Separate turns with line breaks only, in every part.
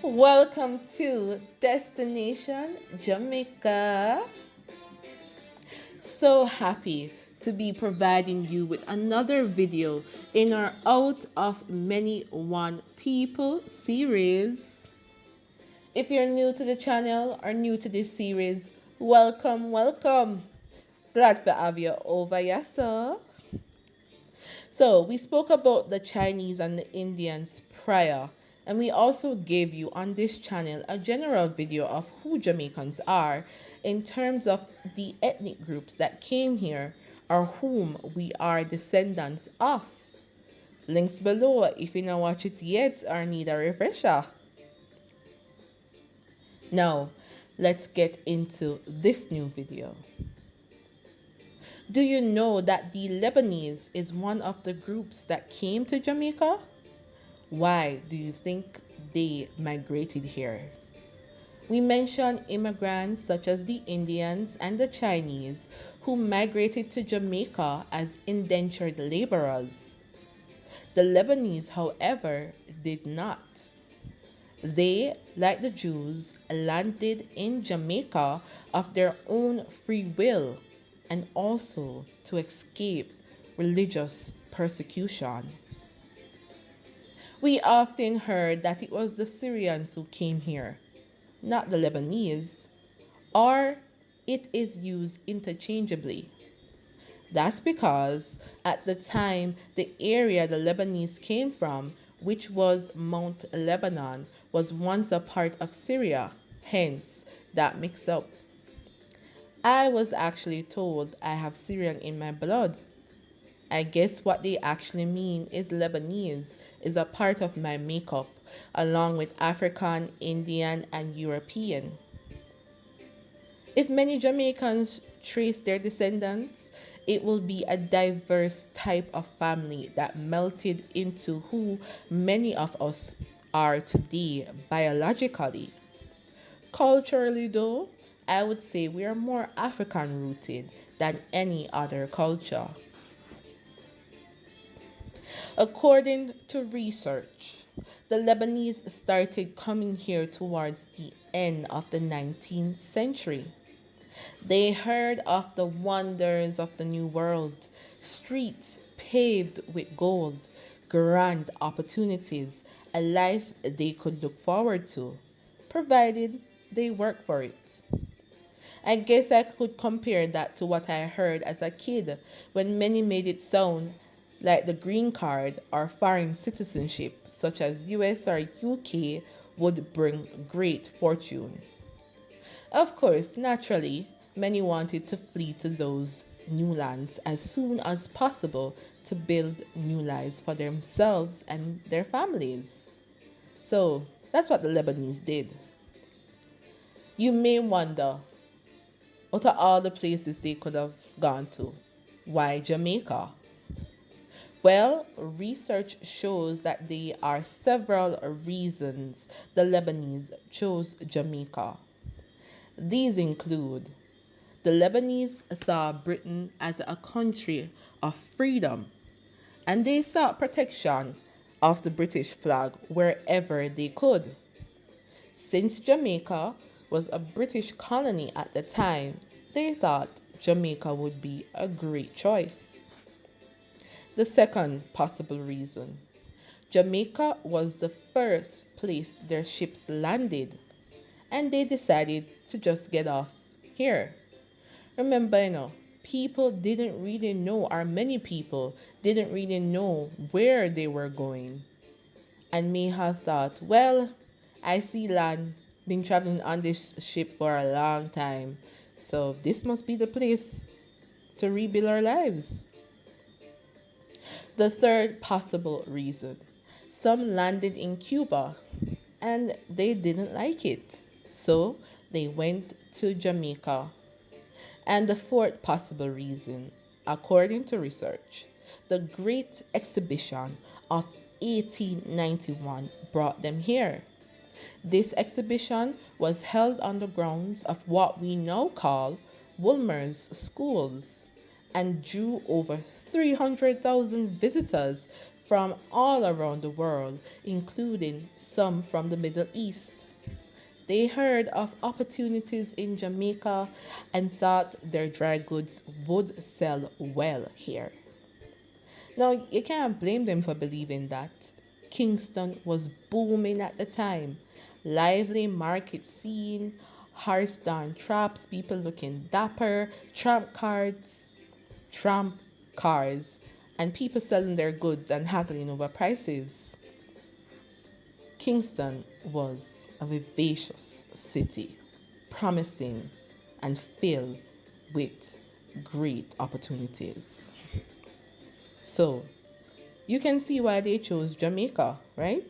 Welcome to Destination Jamaica. So happy to be providing you with another video in our Out of Many One People series. If you're new to the channel or new to this series, welcome. Glad to have you over here, sir. So, we spoke about the Chinese and the Indians prior, and we also gave you on this channel a general video of who Jamaicans are in terms of the ethnic groups that came here or whom we are descendants of. Links below if you don't watch it yet or need a refresher. Now, let's get into this new video. Do you know that the Lebanese is one of the groups that came to Jamaica? Why do you think they migrated here? We mention immigrants such as the Indians and the Chinese who migrated to Jamaica as indentured laborers. The Lebanese, however, did not. They, like the Jews, landed in Jamaica of their own free will and also to escape religious persecution. We often heard that it was the Syrians who came here, not the Lebanese, or it is used interchangeably. That's because at the time the area the Lebanese came from, which was Mount Lebanon, was once a part of Syria, hence that mix up. I was actually told I have Syrian in my blood. I guess what they actually mean is Lebanese is a part of my makeup, along with African, Indian, and European. If many Jamaicans trace their descendants, it will be a diverse type of family that melted into who many of us are today biologically. Culturally, though, I would say we are more African rooted than any other culture. According to research, the Lebanese started coming here towards the end of the 19th century. They heard of the wonders of the New World, streets paved with gold, grand opportunities, a life they could look forward to, provided they work for it. I guess I could compare that to what I heard as a kid when many made it sound like the green card or foreign citizenship, such as US or UK, would bring great fortune. Of course, naturally, many wanted to flee to those new lands as soon as possible to build new lives for themselves and their families. So that's what the Lebanese did. You may wonder, out of all the places they could have gone to, why Jamaica? Well, research shows that there are several reasons the Lebanese chose Jamaica. These include the Lebanese saw Britain as a country of freedom, and they sought protection of the British flag wherever they could. Since Jamaica was a British colony at the time, they thought Jamaica would be a great choice. The second possible reason, Jamaica was the first place their ships landed, and they decided to just get off here. Remember, people didn't really know, or many people didn't really know where they were going, and may have thought, well, I see land, been traveling on this ship for a long time, so this must be the place to rebuild our lives. The third possible reason, some landed in Cuba and they didn't like it, so they went to Jamaica. And the fourth possible reason, according to research, the Great Exhibition of 1891 brought them here. This exhibition was held on the grounds of what we now call Woolmer's Schools and drew over 300,000 visitors from all around the world, including some from the Middle East. They heard of opportunities in Jamaica and thought their dry goods would sell well here. Now, you can't blame them for believing that. Kingston was booming at the time. Lively market scene, horse-drawn traps, people looking dapper, tramp cars, and people selling their goods and haggling over prices. Kingston was a vivacious city, promising and filled with great opportunities. So, you can see why they chose Jamaica, right?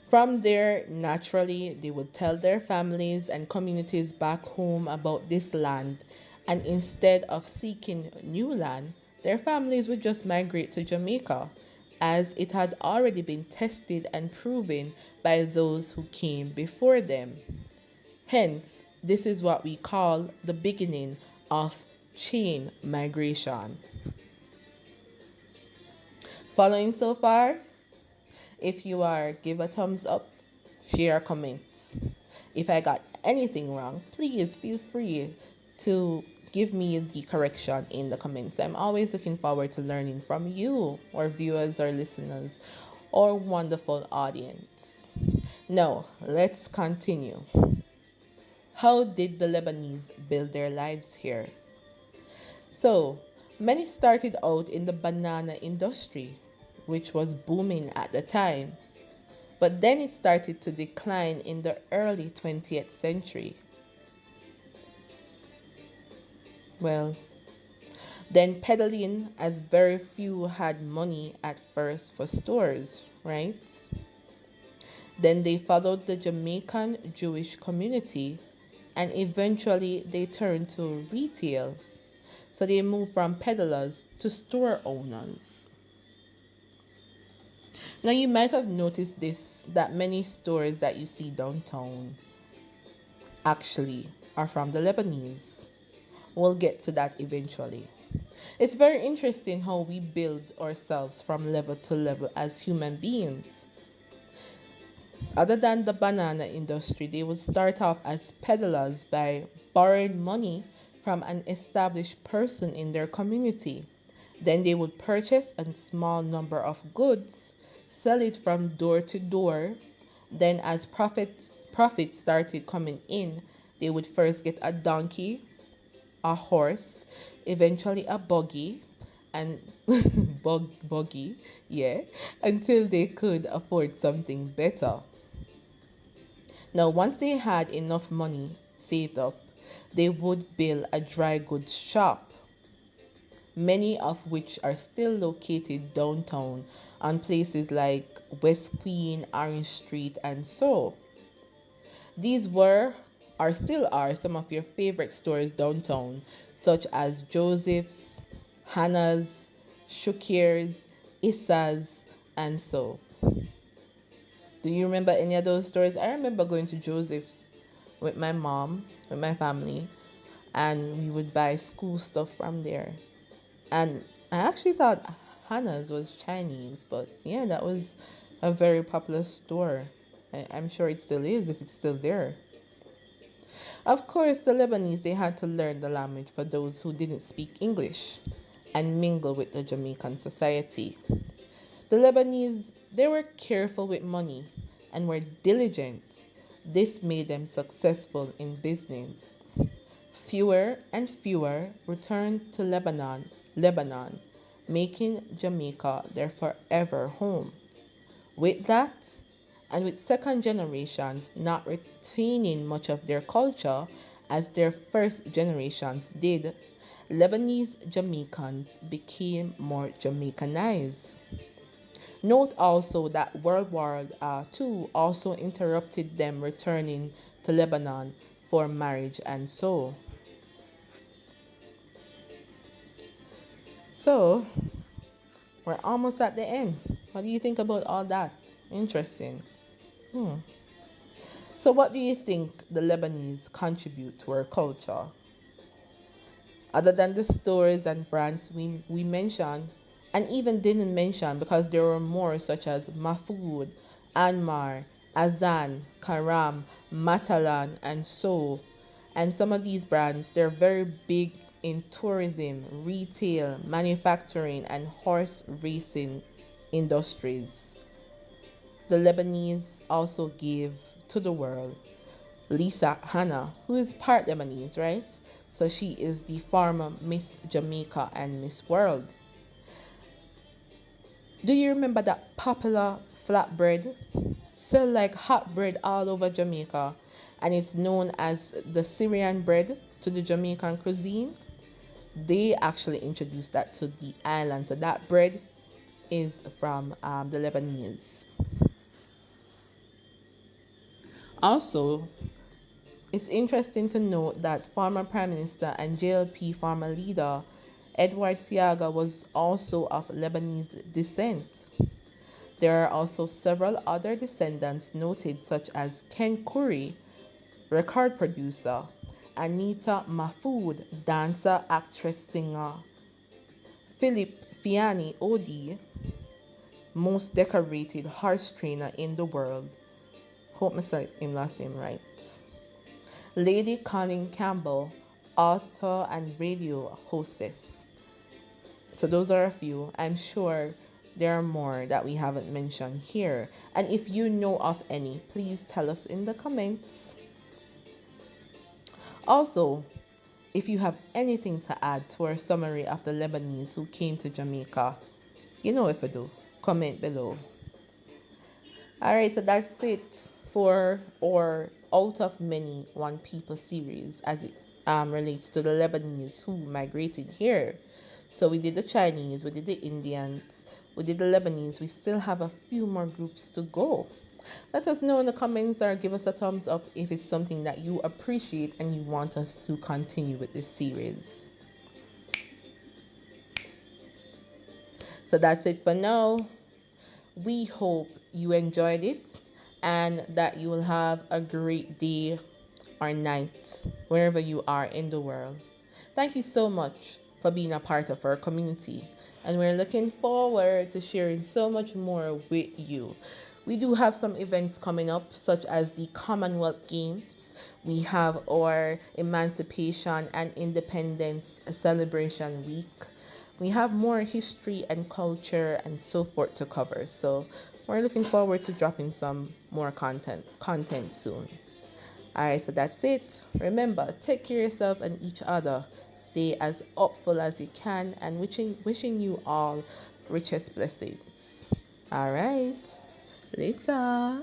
From there, naturally, they would tell their families and communities back home about this land, and instead of seeking new land, their families would just migrate to Jamaica, as it had already been tested and proven by those who came before them. Hence, this is what we call the beginning of chain migration. Following so far? If you are, give a thumbs up, share, comments. If I got anything wrong, please feel free to give me the correction in the comments. I'm always looking forward to learning from you, or viewers, or listeners, or wonderful audience. Now, let's continue. How did the Lebanese build their lives here? So, many started out in the banana industry, which was booming at the time. But then it started to decline in the early 20th century. Well, then peddling, as very few had money at first for stores, right? Then they followed the Jamaican Jewish community, and eventually they turned to retail. So they moved from peddlers to store owners. Now you might have noticed this, that many stores that you see downtown actually are from the Lebanese. We'll get to that eventually. It's very interesting how we build ourselves from level to level as human beings. Other than the banana industry, they would start off as peddlers by borrowing money from an established person in their community. Then they would purchase a small number of goods, sell it from door to door. Then as profits started coming in, they would first get a donkey, a horse, eventually a buggy, and buggy, yeah, until they could afford something better. Now, once they had enough money saved up, they would build a dry goods shop, many of which are still located downtown on places like West Queen, Orange Street, and so. These were or still are some of your favorite stores downtown, such as Joseph's, Hannah's, Shukir's, Issa's, and so. Do you remember any of those stores? I remember going to Joseph's with my mom, with my family, and we would buy school stuff from there. And I actually thought Hannah's was Chinese, but yeah, that was a very popular store. I'm sure it still is if it's still there. Of course, the Lebanese, they had to learn the language for those who didn't speak English and mingle with the Jamaican society. The Lebanese, they were careful with money and were diligent. This made them successful in business. Fewer and fewer returned to Lebanon, making Jamaica their forever home. With that, and with second generations not retaining much of their culture as their first generations did, Lebanese Jamaicans became more Jamaicanized. Note also that World War II also interrupted them returning to Lebanon for marriage and so. So, we're almost at the end. What do you think about all that? Interesting. Hmm. So, what do you think the Lebanese contribute to our culture? Other than the stores and brands we mentioned, and even didn't mention because there were more such as Mahfoud, Anmar, Azan, Karam, Matalan, and so. And some of these brands, they're very big in tourism, retail, manufacturing, and horse racing industries. The Lebanese also gave to the world Lisa Hanna, who is part Lebanese, right? So she is the former Miss Jamaica and Miss World. Do you remember that popular flatbread? Sell like hot bread all over Jamaica, and it's known as the Syrian bread to the Jamaican cuisine. They actually introduced that to the island, so that bread is from the Lebanese. Also, it's interesting to note that former Prime Minister and JLP former leader Edward Siaga was also of Lebanese descent. There are also several other descendants noted, such as Ken Curry, record producer, Anita Mahfoud, dancer, actress, singer, Philip Fiani Odi, most decorated horse trainer in the world. Hope I said him last name right. Lady Colin Campbell, author and radio hostess. So those are a few. I'm sure there are more that we haven't mentioned here. And if you know of any, please tell us in the comments. Also, if you have anything to add to our summary of the Lebanese who came to Jamaica, you know if I do, comment below. Alright, so that's it for our Out of Many One People series as it relates to the Lebanese who migrated here. So we did the Chinese, we did the Indians, we did the Lebanese. We still have a few more groups to go. Let us know in the comments or give us a thumbs up if it's something that you appreciate and you want us to continue with this series. So that's it for now. We hope you enjoyed it and that you will have a great day or night wherever you are in the world. Thank you so much for being a part of our community, and we're looking forward to sharing so much more with you. We do have some events coming up, such as the Commonwealth Games. We have our Emancipation and Independence Celebration Week. We have more history and culture and so forth to cover. So we're looking forward to dropping some more content soon. Alright, so that's it. Remember, take care of yourself and each other. Stay as hopeful as you can, and wishing you all richest blessings. Alright, later.